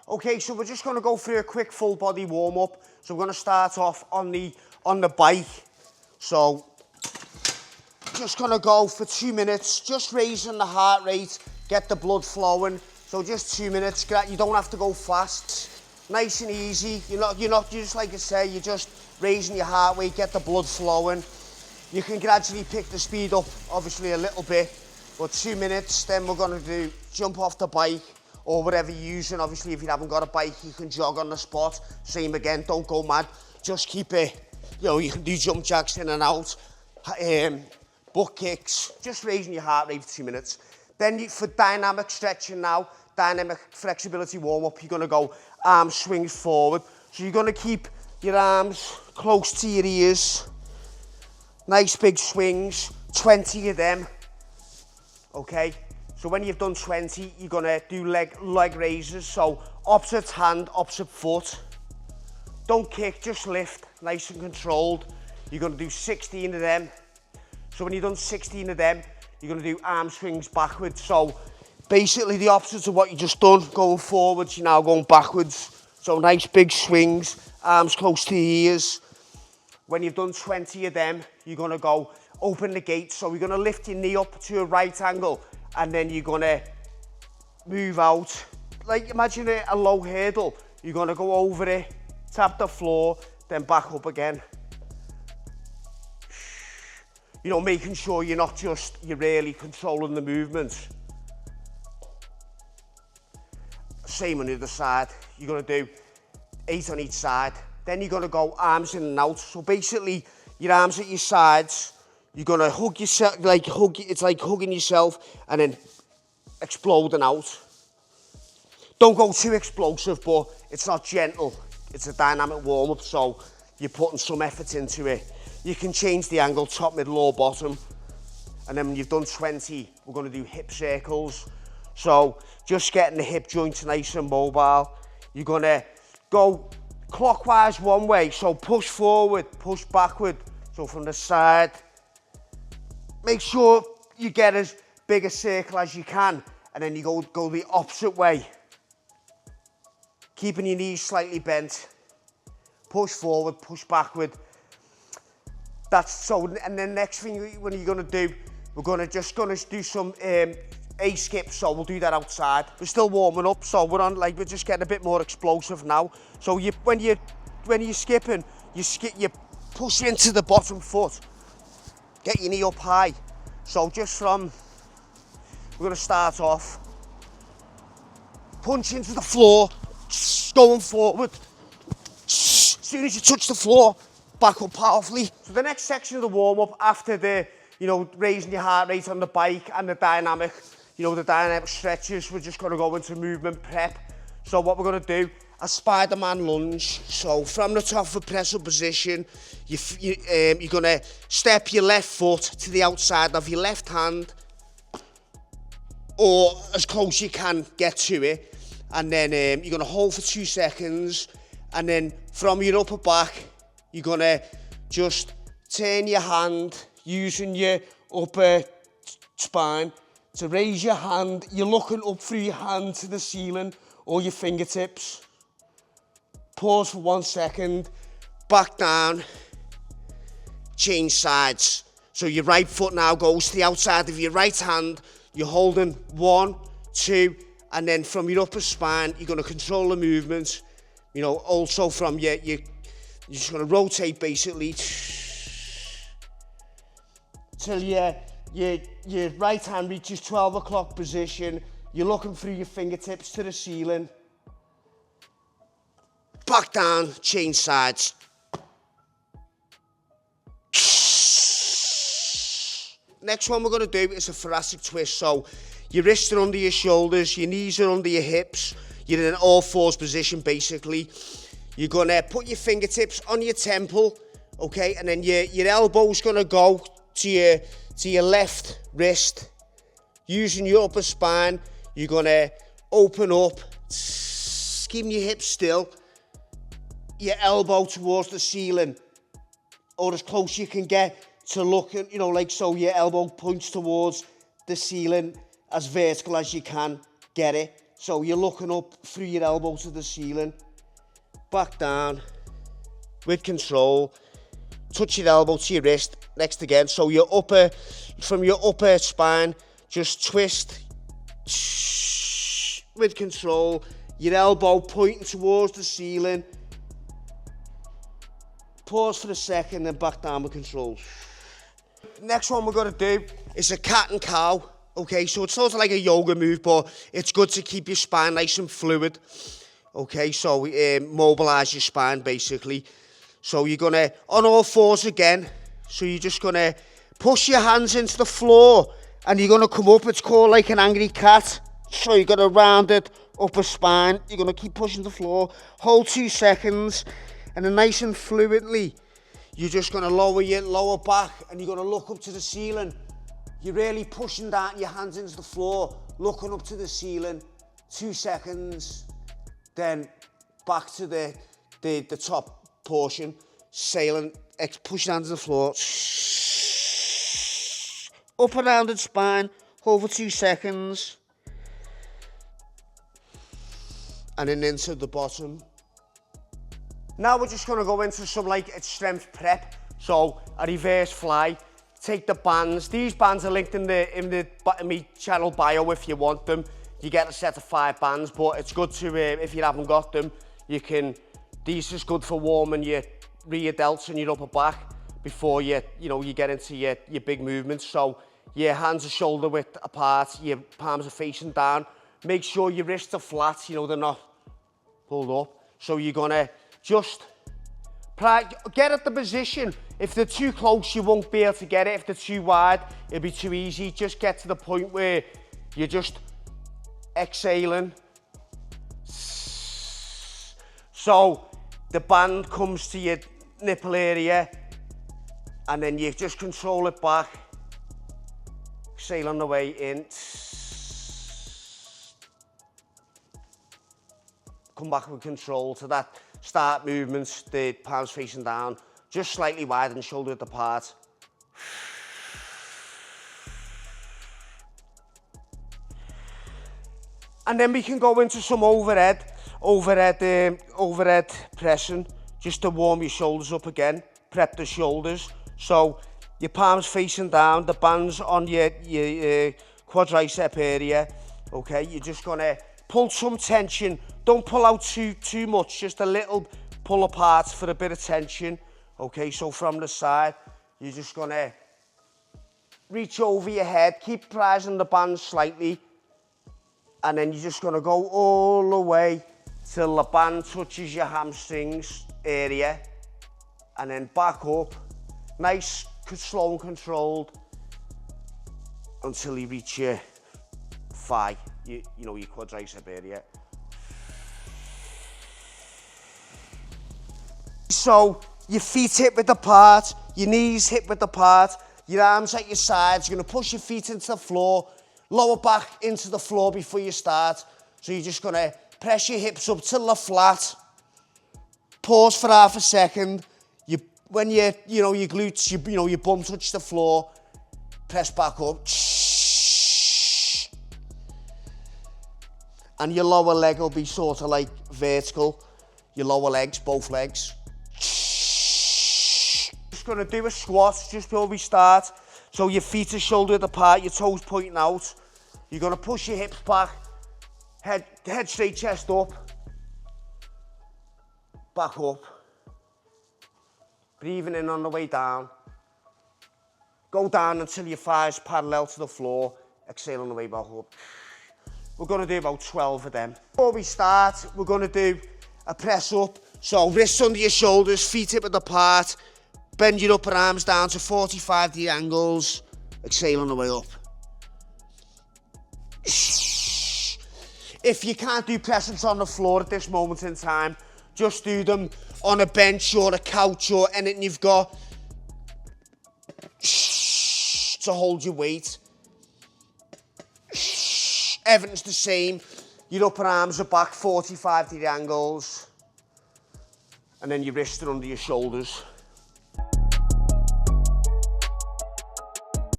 Okay, so we're just going to go through a quick full body warm up. So we're going to start off on the bike. So just going to go for 2 minutes, just raising the heart rate, get the blood flowing. So just 2 minutes. You don't have to go fast. Nice and easy. You're not just like I say. You're just raising your heart rate, get the blood flowing. You can gradually pick the speed up, obviously a little bit, but 2 minutes. Then we're going to do jump off the bike or whatever you're using. Obviously, if you haven't got a bike, you can jog on the spot. Same again, don't go mad. Just keep it, you can do jump jacks in and out, butt kicks, just raising your heart rate for 2 minutes. Then for dynamic stretching now, dynamic flexibility warm up, you're going to go arm swings forward. So you're going to keep your arms close to your ears. Nice big swings, 20 of them, okay? So when you've done 20, you're gonna do leg raises. So opposite hand, opposite foot. Don't kick, just lift, nice and controlled. You're gonna do 16 of them. So when you've done 16 of them, you're gonna do arm swings backwards. So basically the opposite of what you just done, going forwards, you're now going backwards. So nice big swings, arms close to your ears. When you've done 20 of them, you're going to go open the gate. So you're going to lift your knee up to a right angle and then you're going to move out. Like imagine a low hurdle. You're going to go over it, tap the floor, then back up again. Making sure you're really controlling the movement. Same on the other side. You're going to do 8 on each side. Then you're going to go arms in and out. So basically, your arms at your sides, you're going to hug yourself, it's like hugging yourself and then exploding out. Don't go too explosive, but it's not gentle. It's a dynamic warm-up, so you're putting some effort into it. You can change the angle, top, middle or bottom. And then when you've done 20, we're going to do hip circles. So just getting the hip joints nice and mobile. You're going to go clockwise one way, so push forward, push backward. So from the side, make sure you get as big a circle as you can, and then you go the opposite way. Keeping your knees slightly bent. Push forward, push backward. And then next thing what you're gonna do, we're gonna do some A skip, so we'll do that outside. We're still warming up, so we're just getting a bit more explosive now. So when you're skipping, you push into the bottom foot, get your knee up high. So we're gonna start off, punch into the floor, going forward. As soon as you touch the floor, back up powerfully. So the next section of the warm up after the, raising your heart rate on the bike and the dynamic stretches, we're just going to go into movement prep. So what we're going to do, a spiderman lunge. So from the top of a press up position, you're going to step your left foot to the outside of your left hand, or as close as you can get to it. And then you're going to hold for 2 seconds. And then from your upper back, you're going to just turn your hand using your upper spine to raise your hand. You're looking up through your hand to the ceiling or your fingertips. Pause for 1 second, back down, change sides. So your right foot now goes to the outside of your right hand. You're holding 1, 2, and then from your upper spine, you're going to control the movement. Also from you're just going to rotate basically till your right hand reaches 12 o'clock position. You're looking through your fingertips to the ceiling. Back down, change sides. Next one we're going to do is a thoracic twist. So your wrists are under your shoulders, your knees are under your hips. You're in an all fours position basically. You're going to put your fingertips on your temple, okay? And then your elbow's going to go to your left wrist. Using your upper spine, you're going to open up, keeping your hips still. Your elbow towards the ceiling, or as close you can get to looking, so your elbow points towards the ceiling, as vertical as you can get it. So you're looking up through your elbow to the ceiling, back down, with control, touch your elbow to your wrist, next again. So your upper, from your upper spine, just twist, with control, your elbow pointing towards the ceiling. Pause for a second, then back down with control. Next one we're gonna do is a cat and cow. Okay, so it's sort of like a yoga move, but it's good to keep your spine nice and fluid. Okay, so mobilize your spine basically. So you're gonna, on all fours again, so you're just gonna push your hands into the floor and you're gonna come up. It's called like an angry cat. So you're gonna round it upper spine. You're gonna keep pushing the floor, hold 2 seconds, and then nice and fluidly, you're just gonna lower your lower back and you're gonna look up to the ceiling. You're really pushing down your hands into the floor, looking up to the ceiling, 2 seconds, then back to the top portion, sailing, push your hands to the floor, up and rounded spine, hold for 2 seconds, and then into the bottom. Now we're just gonna go into some like a strength prep. So a reverse fly. Take the bands. These bands are linked in my channel bio if you want them. You get a set of 5 bands, but it's good to, if you haven't got them, you can, these is good for warming your rear delts and your upper back before you get into your big movements. So your hands are shoulder width apart, your palms are facing down. Make sure your wrists are flat, they're not pulled up. So you're gonna just get at the position. If they're too close, you won't be able to get it. If they're too wide, it'll be too easy. Just get to the point where you're just exhaling. So the band comes to your nipple area and then you just control it back. Exhale on the way in. Come back with control to that start movements, the palms facing down, just slightly wide and shoulder width apart. And then we can go into some overhead pressing, just to warm your shoulders up again, prep the shoulders. So your palms facing down, the bands on your quadricep area. Okay, you're just gonna pull some tension. Don't pull out too much, just a little pull apart for a bit of tension. Okay, so from the side, you're just gonna reach over your head, keep pressing the band slightly, and then you're just gonna go all the way till the band touches your hamstrings area, and then back up, nice, slow and controlled, until you reach your thigh, your quadricep area. So your feet hip width apart, your knees hip width apart, your arms at your sides. You're gonna push your feet into the floor, lower back into the floor before you start. So you're just gonna press your hips up till they're flat. Pause for half a second. When your glutes, your bum touch the floor, press back up. And your lower leg will be sort of like vertical. Your lower legs, both legs. Just gonna do a squat just before we start. So your feet are shoulder width apart, your toes pointing out. You're gonna push your hips back, head straight, chest up, back up. Breathing in on the way down. Go down until your thighs parallel to the floor. Exhale on the way back up. We're gonna do about 12 of them. Before we start, we're gonna do a press up. So wrists under your shoulders, feet hip width apart. Bend your upper arms down to 45-degree angles. Exhale on the way up. If you can't do press ups on the floor at this moment in time, just do them on a bench or a couch or anything you've got to hold your weight. Everything's the same. Your upper arms are back 45-degree angles. And then your wrists are under your shoulders.